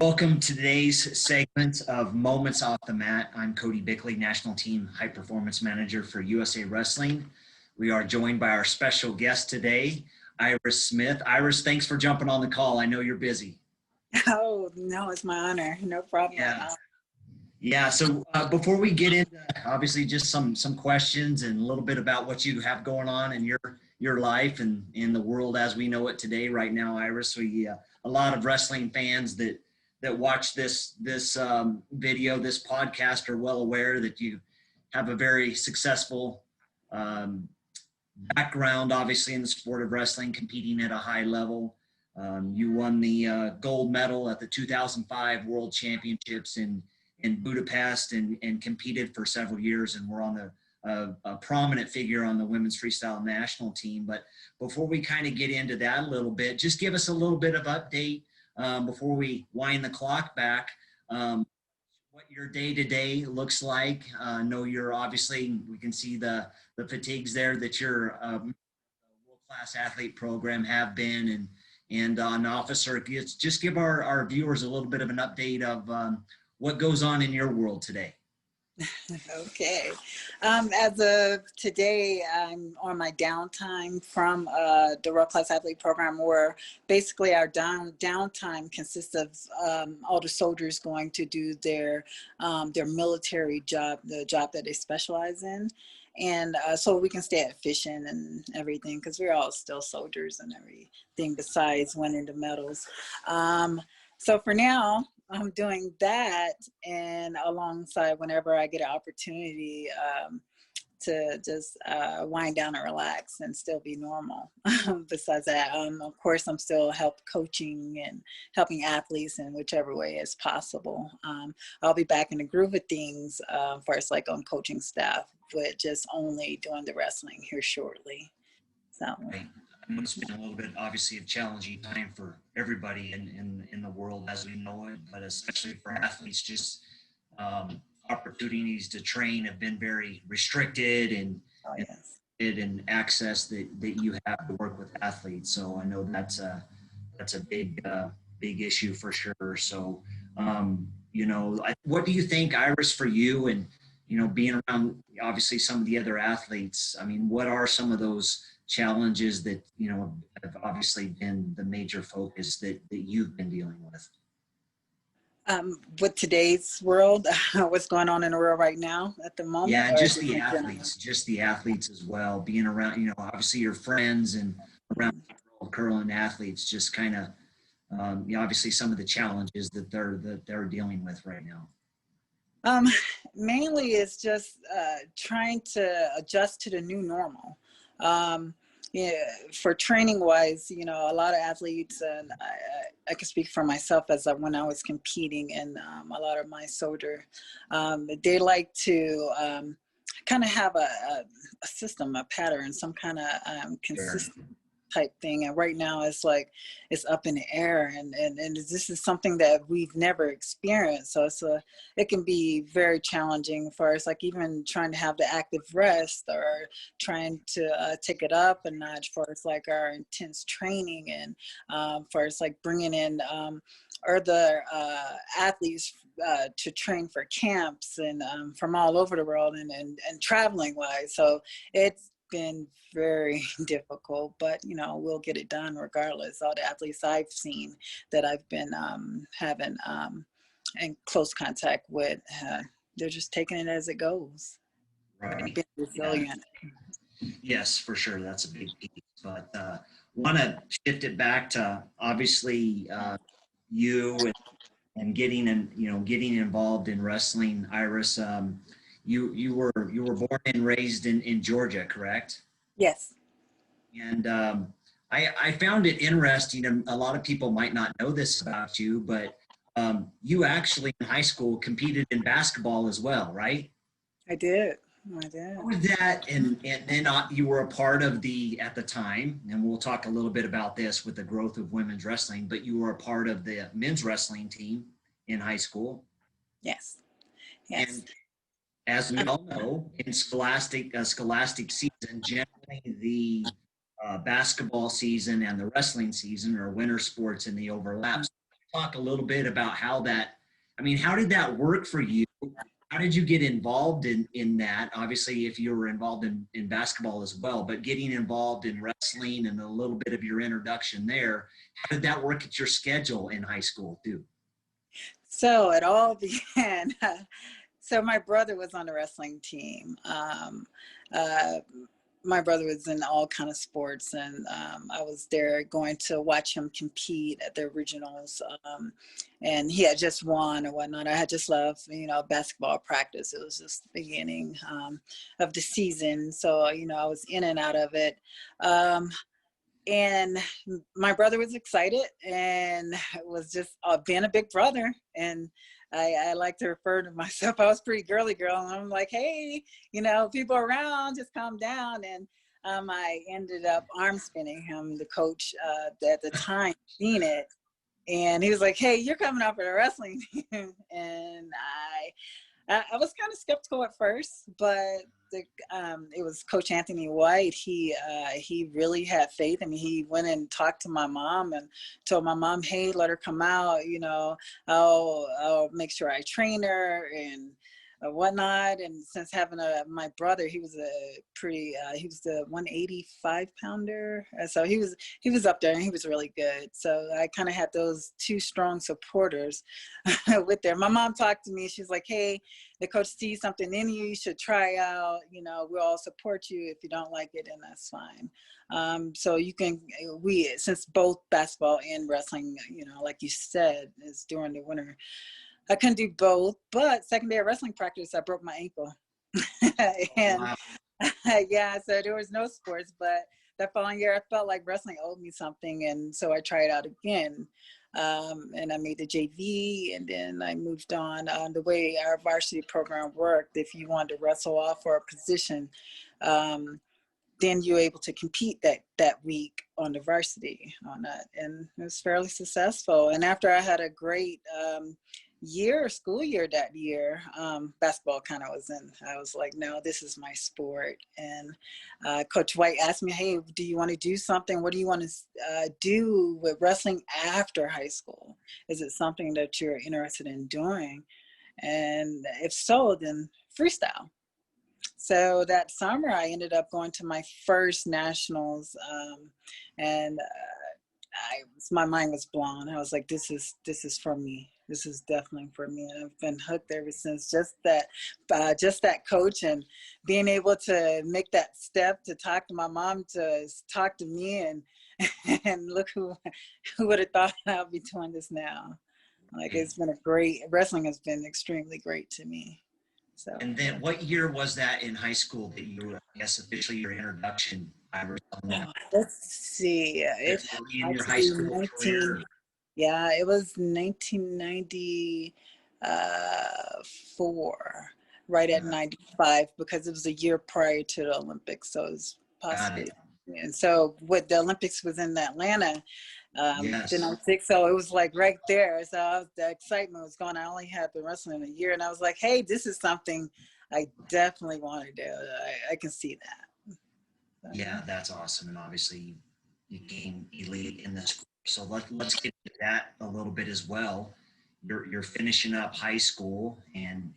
welcome to today's segment of Moments Off the Mat. I'm Cody Bickley, National Team High Performance Manager for USA Wrestling. We are joined by our special guest today, Iris Smith. Iris, thanks for jumping on the call. I know you're busy. Oh, no, it's my honor. No problem. Yeah. So before we get into obviously just some questions and a little bit about what you have going on in your life and in the world as we know it today, right now, Iris, a lot of wrestling fans that watch this video, this podcast, are well aware that you have a very successful background, obviously, in the sport of wrestling, competing at a high level. You won the gold medal at the 2005 World Championships in Budapest and competed for several years and were on a prominent figure on the women's freestyle national team. But before we kind of get into that a little bit, just give us a little bit of update before we wind the clock back. What your day-to-day looks like. I know you're obviously, we can see the fatigues there that your world-class athlete program have been and an officer. Just give our viewers a little bit of an update of what goes on in your world today. Okay. As of today, I'm on my downtime from the World Class Athlete Program, where basically our downtime consists of all the soldiers going to do their military job, the job that they specialize in. And so we can stay efficient and everything, because we're all still soldiers and everything besides winning the medals. So for now, I'm doing that, and alongside whenever I get an opportunity to just wind down and relax and still be normal. Besides that, of course, I'm still coaching and helping athletes in whichever way is possible. I'll be back in the groove of things first, like on coaching staff, but just only doing the wrestling here shortly. So. Right. It's been a little bit, obviously, a challenging time for everybody in the world as we know it, but especially for athletes, just opportunities to train have been very restricted and and access that you have to work with athletes. So I know that's a big issue for sure. So what do you think, Iris, for you and being around obviously some of the other athletes? I mean, what are some of those challenges that have obviously been the major focus that you've been dealing with? With today's world, what's going on in the world right now at the moment? Yeah, and just the athletes as well, being around, obviously your friends and around curling athletes, just kind of obviously some of the challenges that they're dealing with right now. Mainly it's just trying to adjust to the new normal. For training wise, a lot of athletes, and I can speak for myself as when I was competing, and a lot of my soldier, they like to kind of have a system, a pattern, some kind of consistent type thing. And right now it's like it's up in the air, and this is something that we've never experienced, so it can be very challenging for us, like even trying to have the active rest or trying to take it up a notch for us, like our intense training, and for us like bringing in other athletes to train for camps and from all over the world and traveling wise. So it's been very difficult, but we'll get it done regardless. All the athletes I've seen that I've been having in close contact with, they're just taking it as it goes. Right. Being resilient. Yes, for sure. That's a big piece. But want to shift it back to obviously you and getting involved in wrestling, Iris. You were born and raised in Georgia, correct? Yes. And I found it interesting. A lot of people might not know this about you, but you actually in high school competed in basketball as well, right? I did. How was that? And then you were a part of at the time, and we'll talk a little bit about this with the growth of women's wrestling, but you were a part of the men's wrestling team in high school. Yes. And as we all know, in scholastic season, generally the basketball season and the wrestling season are winter sports in the overlaps. talk a little bit about how that, I mean, how did that work for you? How did you get involved in that? Obviously, if you were involved in basketball as well, but getting involved in wrestling and a little bit of your introduction there, how did that work at your schedule in high school too? So it all began. So my brother was on the wrestling team. Uh, my brother was in all kind of sports, and I was there going to watch him compete at the regionals. And he had just won and whatnot. I had just loved, basketball practice. It was just the beginning of the season, so I was in and out of it. And my brother was excited and was just being a big brother. And I like to refer to myself, I was pretty girly girl. And I'm like, hey, people around, just calm down. And I ended up arm spinning him, the coach at the time, seen it. And he was like, hey, you're coming out for the wrestling team. And I was kind of skeptical at first, but it was Coach Anthony White. He really had faith. I mean, he went and talked to my mom and told my mom, hey, let her come out, I'll make sure I train her and whatnot. And since having my brother, he was he was the 185 pounder. So he was up there and he was really good. So I kind of had those two strong supporters with there. My mom talked to me. She's like, hey, the coach sees something in you, you should try out. We'll all support you. If you don't like it, then that's fine. So since both basketball and wrestling, like you said, is during the winter, I couldn't do both, but second day of wrestling practice, I broke my ankle. And Wow. yeah, so there was no sports, but that following year, I felt like wrestling owed me something. And so I tried out again. And I made the JV, and then I moved on. The way our varsity program worked, if you wanted to wrestle off for a position, then you're able to compete that week on the varsity on that. And it was fairly successful. And after I had a great school year that year, basketball kind of I was like, no, this is my sport. And Coach White asked me, hey, do you want to do something? What do you want to do with wrestling after high school? Is it something that you're interested in doing? And if so, then freestyle. So that summer, I ended up going to my first nationals, and my mind was blown. I was like, this is for me. This is definitely for me. And I've been hooked ever since. Just that coach and being able to make that step to talk to my mom, to talk to me, and look who would have thought I'd be doing this now. Like, wrestling has been extremely great to me. So. And then what year was that in high school that you were, I guess, officially your introduction? Let's see. It Early in had your to high be school 19. career. Yeah, it was 1994, right at 95, because it was a year prior to the Olympics. So it was Got possibly. it. And so with the Olympics was in Atlanta, Yes. the 96, so it was like right there. So the excitement was gone. I only had been wrestling a year, and I was like, hey, this is something I definitely want to do. I can see that. Yeah, that's awesome. And obviously you became elite in this. So let's get to that a little bit as well. You're finishing up high school and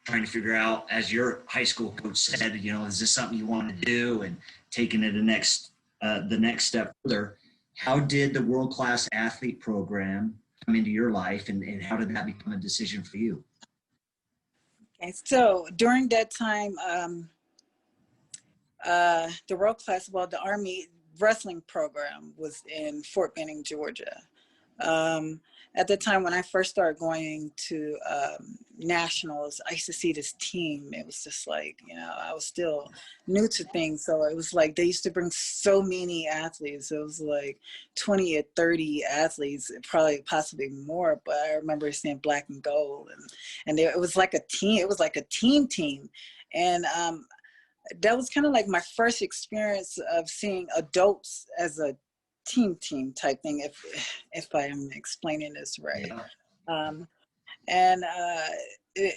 trying to figure out, as your high school coach said, is this something you want to do, and taking it the next step further. How did the World Class Athlete program come into your life, and how did that become a decision for you? Okay, so during that time, the Army wrestling program was in Fort Benning, Georgia. At the time when I first started going to nationals, I used to see this team. It was just like, I was still new to things. So it was like they used to bring so many athletes. It was like 20 or 30 athletes, probably possibly more. But I remember seeing black and gold. And it was like a team. It was like a team. And that was kind of like my first experience of seeing adults as a team type thing, if I am explaining this right. Yeah. And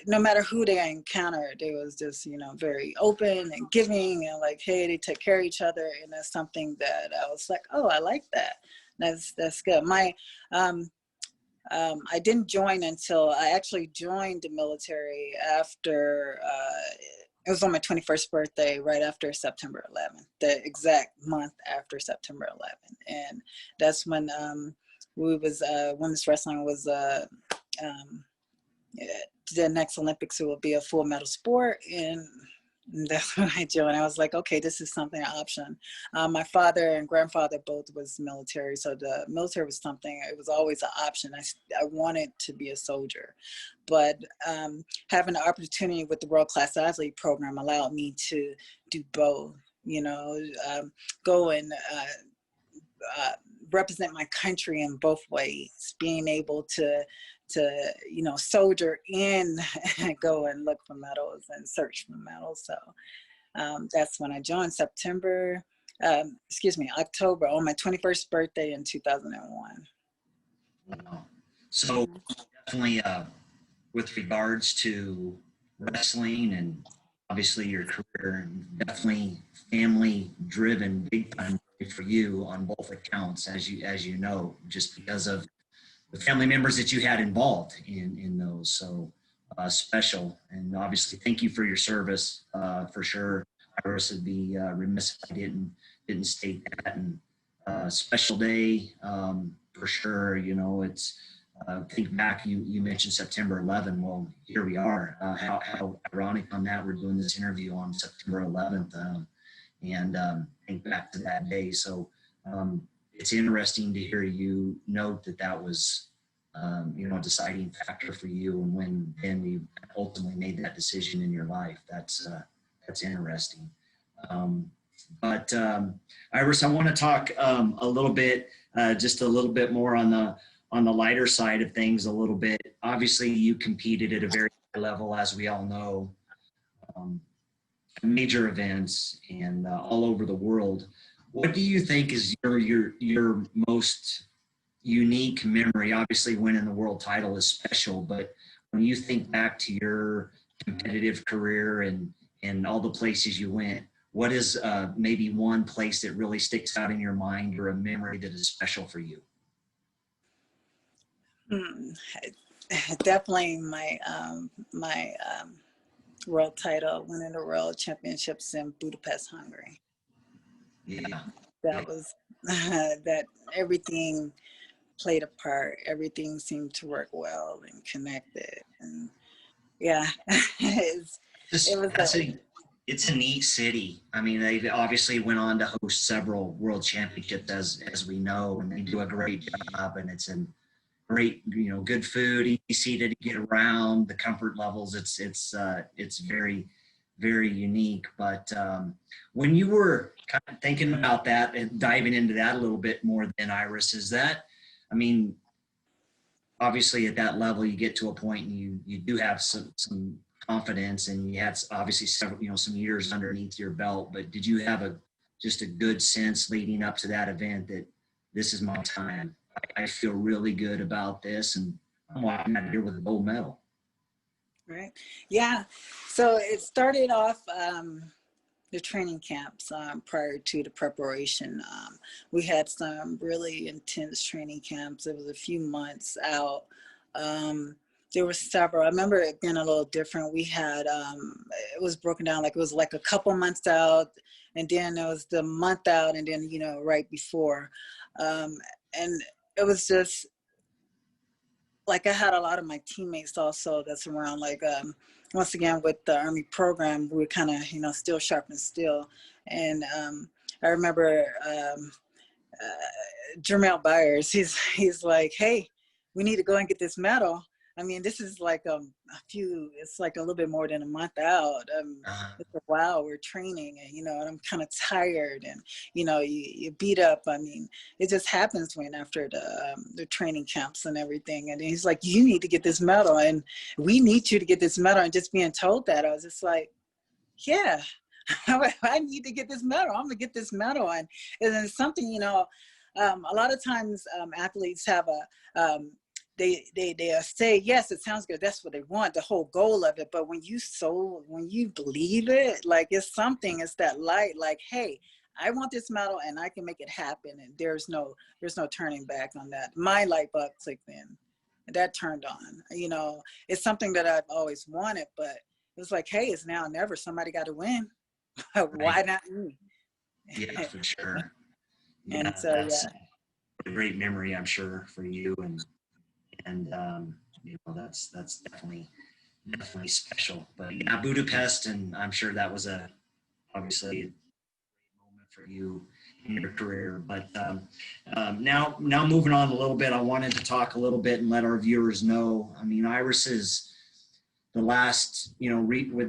no matter who they encountered, it was just, very open and giving, and like, hey, they took care of each other. And that's something that I was like, oh, I like that. That's good. I didn't join until I actually joined the military after, it was on my 21st birthday, right after September 11th, the exact month after September 11th. And that's when women's wrestling was, the next Olympics, it will be a full medal sport. And that's when I joined. I was like, okay, this is something, an option. My father and grandfather both was military. So the military was something, it was always an option. I wanted to be a soldier, but having the opportunity with the World Class Athlete program allowed me to do both, go and represent my country in both ways, being able to soldier in and go and look for medals and search for medals. So that's when I joined October, on my 21st birthday in 2001. Wow. So definitely with regards to wrestling and obviously your career, definitely family driven, big time for you on both accounts, as you know, just because of the family members that you had involved in those. So special. And obviously thank you for your service, for sure. Iris would be remiss if I didn't state that. And special day, for sure. It's think back, you mentioned September 11. Well, here we are. How ironic on that, we're doing this interview on September 11th, and think back to that day. So it's interesting to hear you note that was, a deciding factor for you, and when then you ultimately made that decision in your life. That's interesting. But Iris, I want to talk a little bit, just a little bit more on the lighter side of things a little bit. Obviously, you competed at a very high level, as we all know, major events and all over the world. What do you think is your most unique memory? Obviously, winning the world title is special, but when you think back to your competitive career and all the places you went, what is maybe one place that really sticks out in your mind, or a memory that is special for you? Definitely my world title, winning the world championships in Budapest, Hungary. Yeah. That was that everything played a part. Everything seemed to work well and connected. And yeah, it's a neat city. I mean, they obviously went on to host several world championships, as we know, and they do a great job. And it's a great, good food, easy to get around. The comfort levels, it's very, very unique. But when you were kind of thinking about that and diving into that a little bit more, than Iris, obviously at that level you get to a point and you do have some confidence, and you had obviously several, some years underneath your belt. But did you have just a good sense leading up to that event that this is my time? I feel really good about this, and I'm walking out here with a gold medal. Right. Yeah. So it started off the training camps prior to the preparation. We had some really intense training camps. It was a few months out. There were several. I remember it being a little different. We had, it was broken down, like it was like a couple months out, and then it was the month out, and then, right before. And it was just, like, I had a lot of my teammates also that's around, like, once again, with the Army program, we were kind of, still sharp and still. And I remember Jermel Byers, he's like, hey, we need to go and get this medal. I mean, this is like it's like a little bit more than a month out. It's a while we're training, and, and I'm kind of tired, and, you beat up. I mean, it just happens when after the training camps and everything. And he's like, you need to get this medal, and we need you to get this medal. And just being told that, I was just like, yeah, I need to get this medal. I'm gonna get this medal. And it's something, a lot of times athletes have they say, yes, it sounds good, that's what they want, the whole goal of it. But when you believe it, like, it's something, it's that light, like, hey, I want this medal and I can make it happen. And there's no turning back on that. My light bulb clicked in, and that turned on. You know, it's something that I've always wanted, but it was like, hey, it's now or never. Somebody got to win. Why Right. not me? Yeah, for sure. Yeah, And so, that's yeah. a great memory, I'm sure, for you, and you know, that's definitely special. But yeah, Budapest, and I'm sure that was obviously a moment for you in your career. But now moving on a little bit, I wanted to talk a little bit and let our viewers know. I mean, Iris is the last, you know,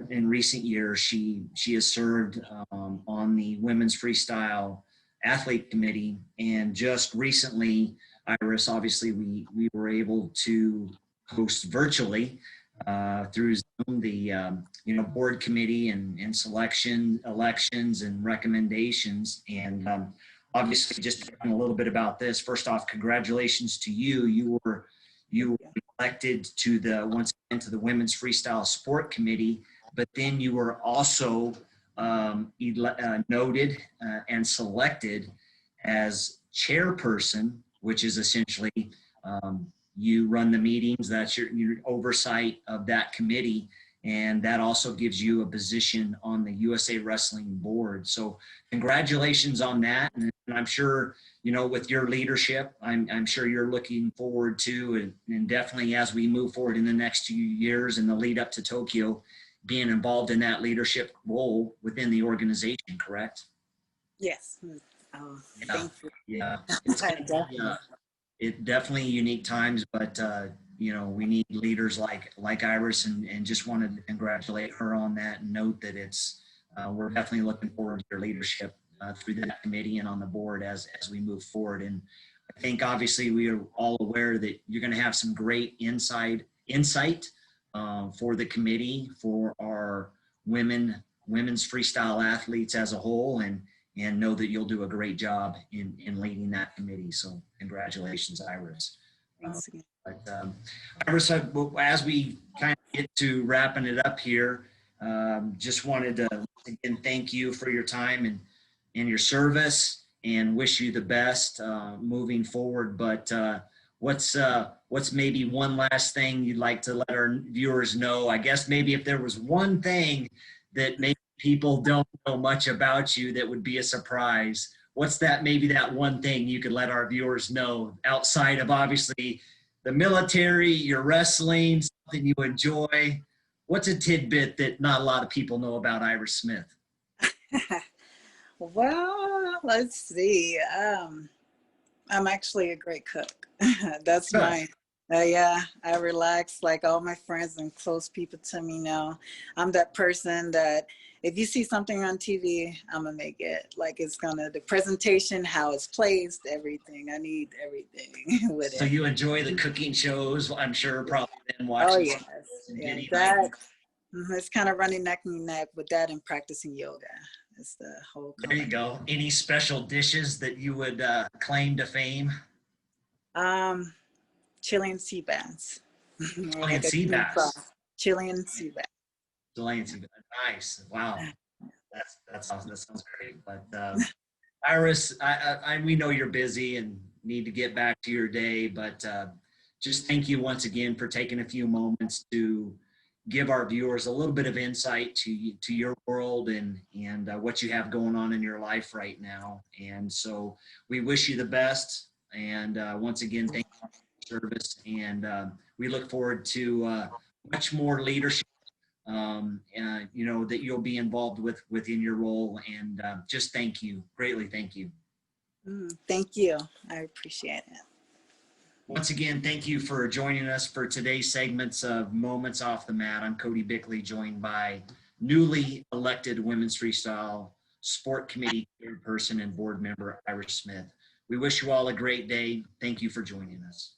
in recent years, she has served on the women's freestyle athlete committee, and just recently, Iris, obviously, we were able to host virtually through Zoom the you know, board committee and selection elections and recommendations, and obviously just talking a little bit about this. First off, congratulations to you. You were elected to the, once again, to the women's freestyle sport committee, but then you were also noted and selected as chairperson, which is essentially you run the meetings. That's your oversight of that committee, and that also gives you a position on the USA Wrestling board. So congratulations on that, and I'm sure, you know, with your leadership, I'm sure you're looking forward to, and definitely as we move forward in the next few years and the lead up to Tokyo, being involved in that leadership role within the organization, correct? Yes. Oh, Yeah, thank you. yeah. It's gonna be, Definitely. it definitely unique times, but you know, we need leaders like Iris, and just wanted to congratulate her on that and note that it's we're definitely looking forward to your leadership through that committee and on the board as we move forward. And I think obviously we are all aware that you're going to have some great insight for the committee, for our women's freestyle athletes as a whole, and know that you'll do a great job in leading that committee. So congratulations, Iris. Thanks again. But Iris, as we kind of get to wrapping it up here, just wanted to again thank you for your time and your service, and wish you the best moving forward. But what's maybe one last thing you'd like to let our viewers know? I guess maybe if there was one thing that maybe people don't know much about you that would be a surprise, what's that, maybe that one thing you could let our viewers know outside of obviously the military, your wrestling, something you enjoy? What's a tidbit that not a lot of people know about Iris Smith? Well, let's see. I'm actually a great cook. That's Good. my, yeah, I relax. Like all my friends and close people to me know, I'm that person that if you see something on TV, I'm gonna make it. Like it's gonna, the presentation, how it's placed, everything. I need everything with So it. you enjoy the cooking shows, I'm sure, probably been Oh watching yes, some yeah, video. that, it's kind of running neck and neck with that and practicing yoga. It's the whole There you combination. go. Any special dishes that you would claim to fame? Um, Chilean sea bass. Chilean Like a sea cream bass. sauce. Chilean sea bass. Chilean sea bass. Nice. Wow. That's awesome. That sounds great. But Iris, we know you're busy and need to get back to your day, but just thank you once again for taking a few moments to give our viewers a little bit of insight to your world and what you have going on in your life right now. And so we wish you the best. And once again, thank you for your service. And we look forward to much more leadership you know, that you'll be involved within your role. And just thank you, greatly thank you. Thank you. I appreciate it. Once again, thank you for joining us for today's segments of Moments Off the Mat. I'm Cody Bickley, joined by newly elected Women's Freestyle Sport Committee chairperson and board member Iris Smith. We wish you all a great day. Thank you for joining us.